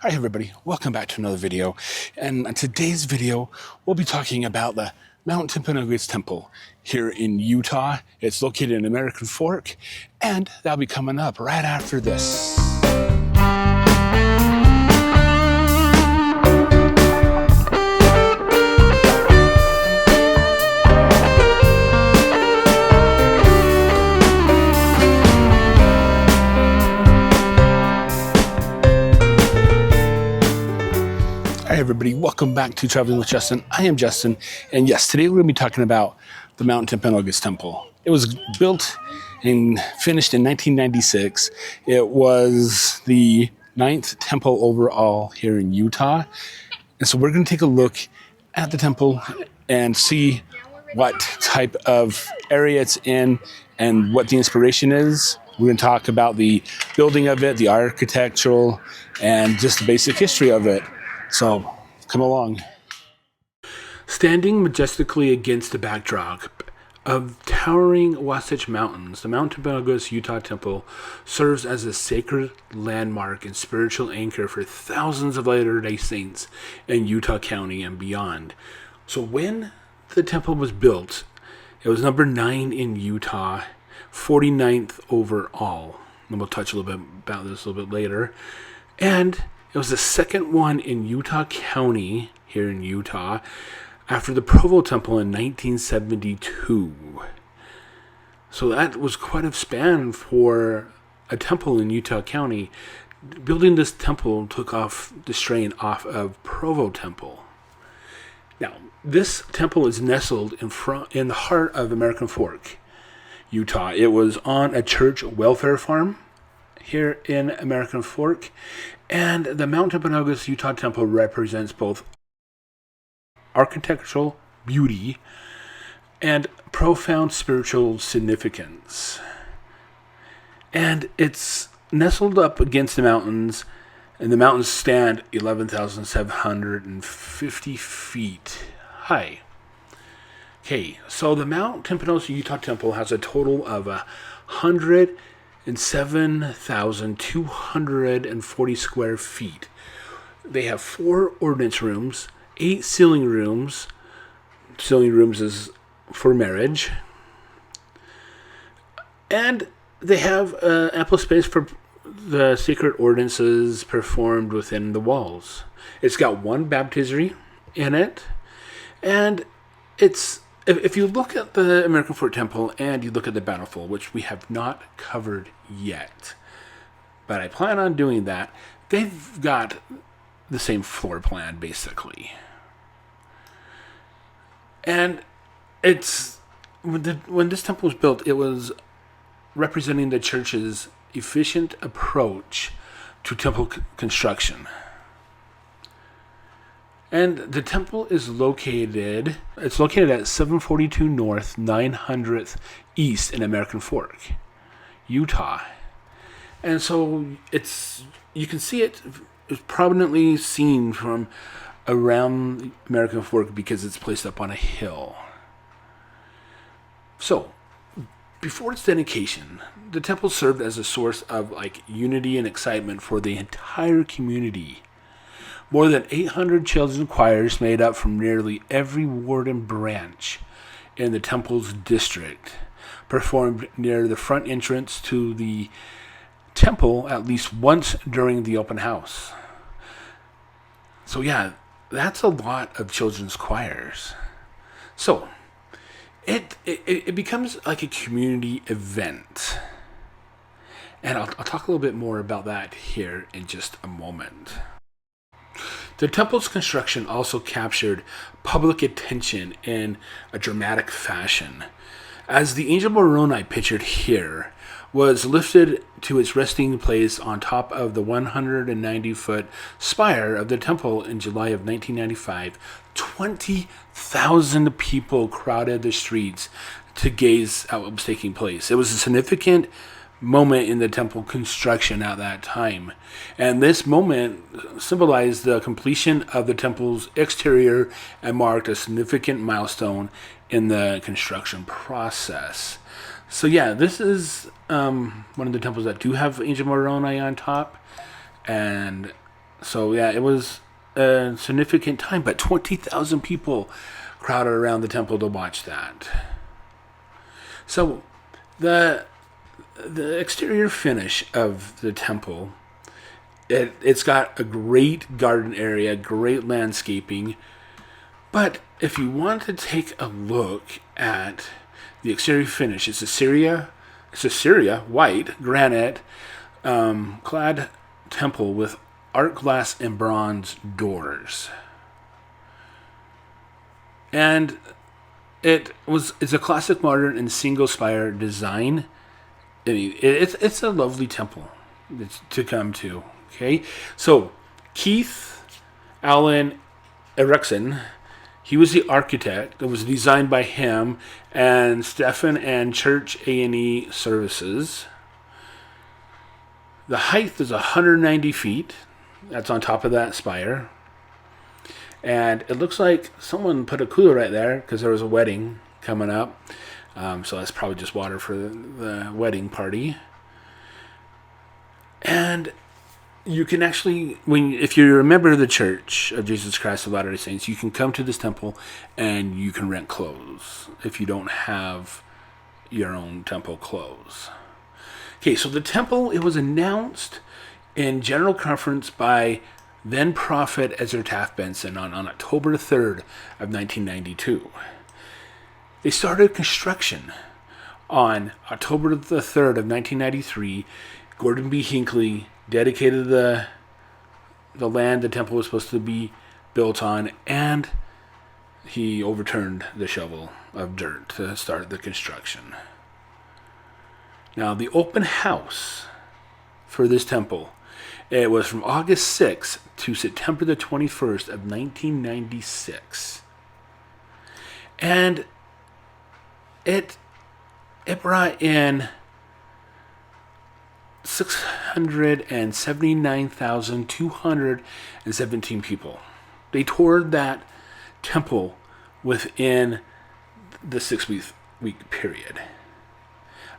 Hi everybody, welcome back to another video. And in today's video, we'll be talking about the Mount Timpanogos Temple here in Utah. It's located in American Fork, and that'll be coming up right after this. Hi everybody, welcome back to Traveling with Justin. I am Justin, and yes, today we're going to be talking about the Mount Timpanogos Temple. It was built and finished in 1996. It was the 9th temple overall here in Utah. And so we're going to take a look at the temple and see what type of area it's in and what the inspiration is. We're going to talk about the building of it, the architectural, and just the basic history of it. So, come along. Standing majestically against the backdrop of towering Wasatch Mountains, the Mount Timpanogos Utah Temple serves as a sacred landmark and spiritual anchor for thousands of Latter-day Saints in Utah County and beyond. So when the temple was built, it was number 9 in Utah, 49th overall. And we'll touch a little bit about this a little bit later. And it was the second one in Utah County, here in Utah, after the Provo Temple in 1972. So that was quite a span for a temple in Utah County. Building this temple took off the strain off of Provo Temple. Now, this temple is nestled in the heart of American Fork, Utah. It was on a church welfare farm here in American Fork, and the Mount Timpanogos Utah Temple represents both architectural beauty and profound spiritual significance. And it's nestled up against the mountains, and the mountains stand 11,750 feet high. Okay, so the Mount Timpanogos Utah Temple has a total of 107,240 square feet. They have 4 ordinance rooms, 8 sealing rooms. Sealing rooms is for marriage. And they have ample space for the sacred ordinances performed within the walls. It's got 1 baptistry in it. And if you look at the American Fork Temple and you look at the Bountiful, which we have not covered yet, but I plan on doing that, they've got the same floor plan, basically. And when this temple was built, it was representing the church's efficient approach to temple construction. And the temple is located at 742 North, 900th East in American Fork, Utah. And so you can see it's prominently seen from around American Fork because it's placed up on a hill. So, before its dedication, the temple served as a source of unity and excitement for the entire community. More than 800 children's choirs made up from nearly every ward and branch in the temple's district performed near the front entrance to the temple at least once during the open house. So yeah, that's a lot of children's choirs. So it becomes like a community event. And I'll talk a little bit more about that here in just a moment. The temple's construction also captured public attention in a dramatic fashion, as the angel Moroni pictured here was lifted to its resting place on top of the 190-foot spire of the temple in July of 1995. 20,000 people crowded the streets to gaze at what was taking place. It was a significant moment in the temple construction at that time. And this moment symbolized the completion of the temple's exterior and marked a significant milestone in the construction process. So yeah, this is one of the temples that do have Angel Moroni on top. And So yeah, it was a significant time, but 20,000 people crowded around the temple to watch that. So the exterior finish of the temple, it's got a great garden area, great landscaping. But if you want to take a look at the exterior finish, it's a Syria white granite clad temple with art glass and bronze doors. And it's a classic modern and single spire design. I mean, it's a lovely temple to come to. Okay, so Keith Allen Erickson, he was the architect. It was designed by him and Stephen and Church A&E Services. The height is 190 feet. That's on top of that spire. And it looks like someone put a cooler right there because there was a wedding coming up. So that's probably just water for the wedding party. And you can actually, if you're a member of the Church of Jesus Christ of Latter-day Saints, you can come to this temple and you can rent clothes if you don't have your own temple clothes. Okay, so the temple, it was announced in General Conference by then Prophet Ezra Taft Benson on October 3rd of 1992. They started construction on October the 3rd of 1993. Gordon B. Hinckley dedicated the land the temple was supposed to be built on, and he overturned the shovel of dirt to start the construction. Now, the open house for this temple, it was from August 6th to September the 21st of 1996. And it brought in 679,217 people. They toured that temple within the 6-week period.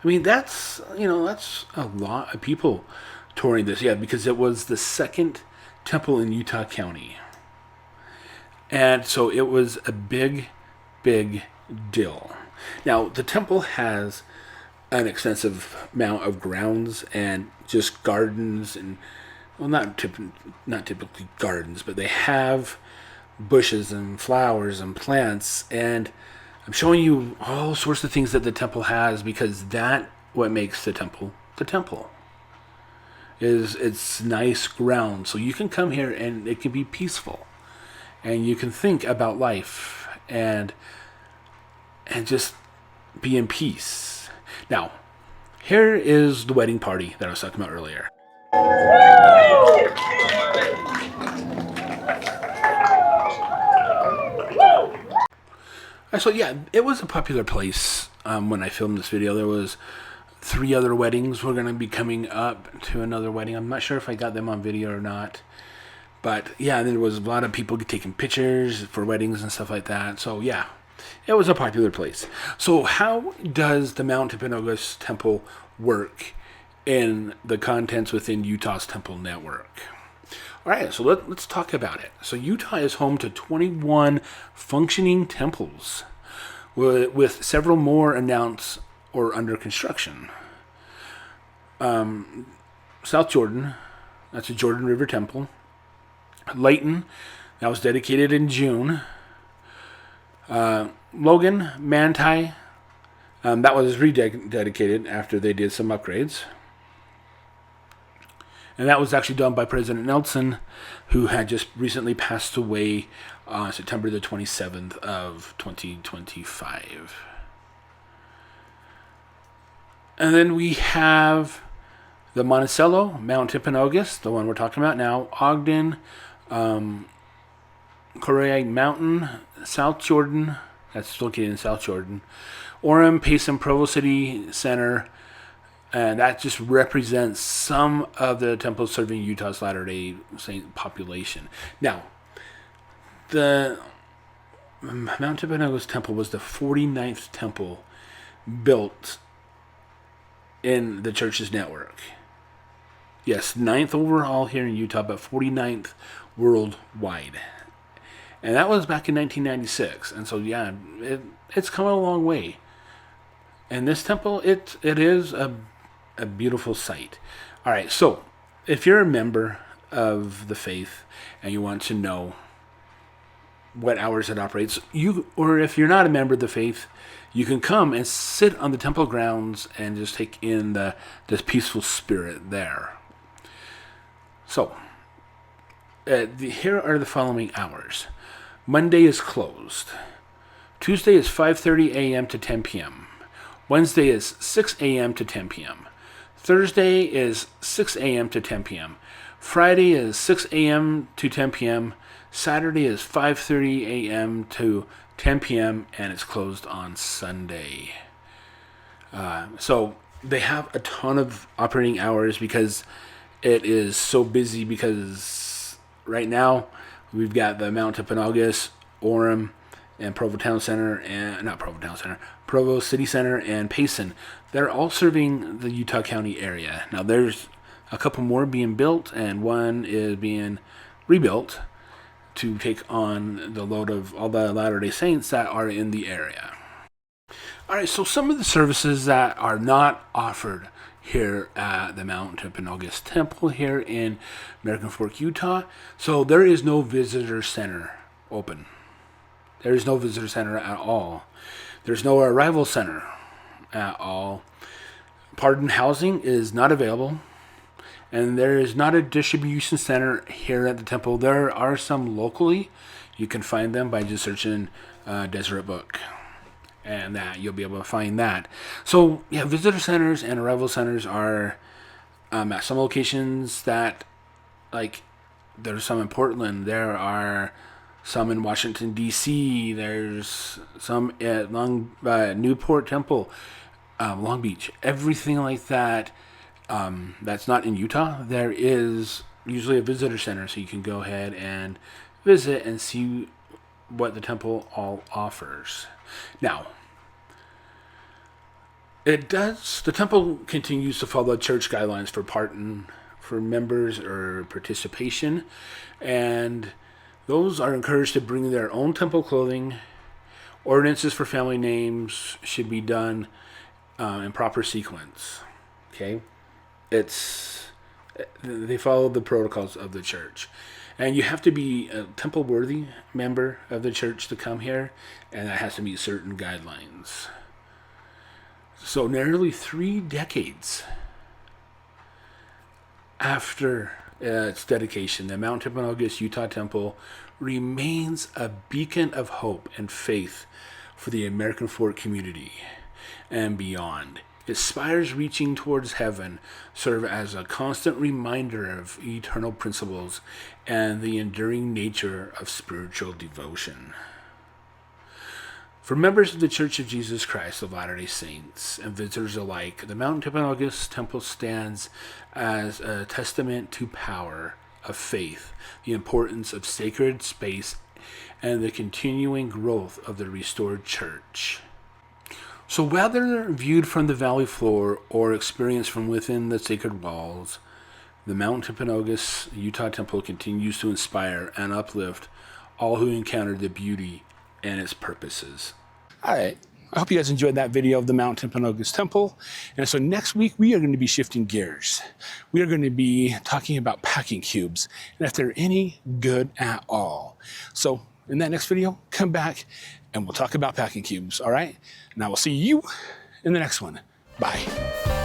I mean, that's a lot of people touring this, because it was the second temple in Utah County. And so it was a big, big deal. Now, the temple has an extensive amount of grounds and just gardens, and not typically gardens, but they have bushes and flowers and plants, and I'm showing you all sorts of things that the temple has, because what makes the temple is it's nice ground. So you can come here and it can be peaceful, and you can think about life and just be in peace. Now, here is the wedding party that I was talking about earlier. So yeah, it was a popular place when I filmed this video. There was 3 other weddings were going to be coming up to another wedding. I'm not sure if I got them on video or not. But yeah, there was a lot of people taking pictures for weddings and stuff like that. So yeah, it was a popular place. So how does the Mount Timpanogos Temple work in the contents within Utah's temple network? All right, so let's talk about it. So Utah is home to 21 functioning temples, with several more announced or under construction. South Jordan, that's a Jordan River Temple. Layton, that was dedicated in June. Logan, Manti, that was rededicated after they did some upgrades. And that was actually done by President Nelson, who had just recently passed away on September the 27th of 2025. And then we have the Monticello, Mount Timpanogos, the one we're talking about now, Ogden, Correa Mountain, South Jordan, that's located in South Jordan, Orem, Payson, Provo City Center, and that just represents some of the temples serving Utah's Latter-day Saint population. Now, the Mount Timpanogos Temple was the 49th temple built in the church's network. Yes, ninth overall here in Utah, but 49th worldwide. And that was back in 1996. And so, yeah, it's come a long way. And this temple, it is a beautiful sight. All right, so if you're a member of the faith and you want to know what hours it operates, or if you're not a member of the faith, you can come and sit on the temple grounds and just take in this peaceful spirit there. So, here are the following hours. Monday is closed. Tuesday is 5:30 a.m. to 10 p.m. Wednesday is 6 a.m. to 10 p.m. Thursday is 6 a.m. to 10 p.m. Friday is 6 a.m. to 10 p.m. Saturday is 5:30 a.m. to 10 p.m. and it's closed on Sunday. So they have a ton of operating hours because it is so busy, because right now we've got the Mount Timpanogos, Orem, and Provo Town Center, and not Provo Town Center, Provo City Center, and Payson. They're all serving the Utah County area. Now there's a couple more being built, and one is being rebuilt to take on the load of all the Latter-day Saints that are in the area. All right, so some of the services that are not offered here at the Mount Timpanogos Temple here in American Fork, Utah. So there is no visitor center open. There is no visitor center at all. There's no arrival center at all. Pardon housing is not available. And there is not a distribution center here at the temple. There are some locally. You can find them by just searching Deseret Book. And that you'll be able to find that. So yeah, visitor centers and arrival centers are at some locations that, like, there's some in Portland. There are some in Washington D.C. There's some at Newport Temple, Long Beach. Everything like that. That's not in Utah. There is usually a visitor center, so you can go ahead and visit and see what the temple all offers. Now, the temple continues to follow church guidelines for members or participation, and those are encouraged to bring their own temple clothing. Ordinances for family names should be done in proper sequence. Okay, they follow the protocols of the church. And you have to be a temple-worthy member of the church to come here, and that has to meet certain guidelines. So nearly 3 decades after its dedication, the Mount Timpanogos Utah Temple remains a beacon of hope and faith for the American Fork community and beyond. Its spires reaching towards heaven serve as a constant reminder of eternal principles and the enduring nature of spiritual devotion. For members of the Church of Jesus Christ of Latter-day Saints and visitors alike, the Mount Timpanogos Temple stands as a testament to power of faith, the importance of sacred space, and the continuing growth of the restored church. So whether viewed from the valley floor or experienced from within the sacred walls, the Mount Timpanogos Utah Temple continues to inspire and uplift all who encounter the beauty and its purposes. All right. I hope you guys enjoyed that video of the Mount Timpanogos Temple. And so next week, we are going to be shifting gears. We are going to be talking about packing cubes and if they're any good at all. So in that next video, come back and we'll talk about packing cubes. All right. And I will see you in the next one. Bye.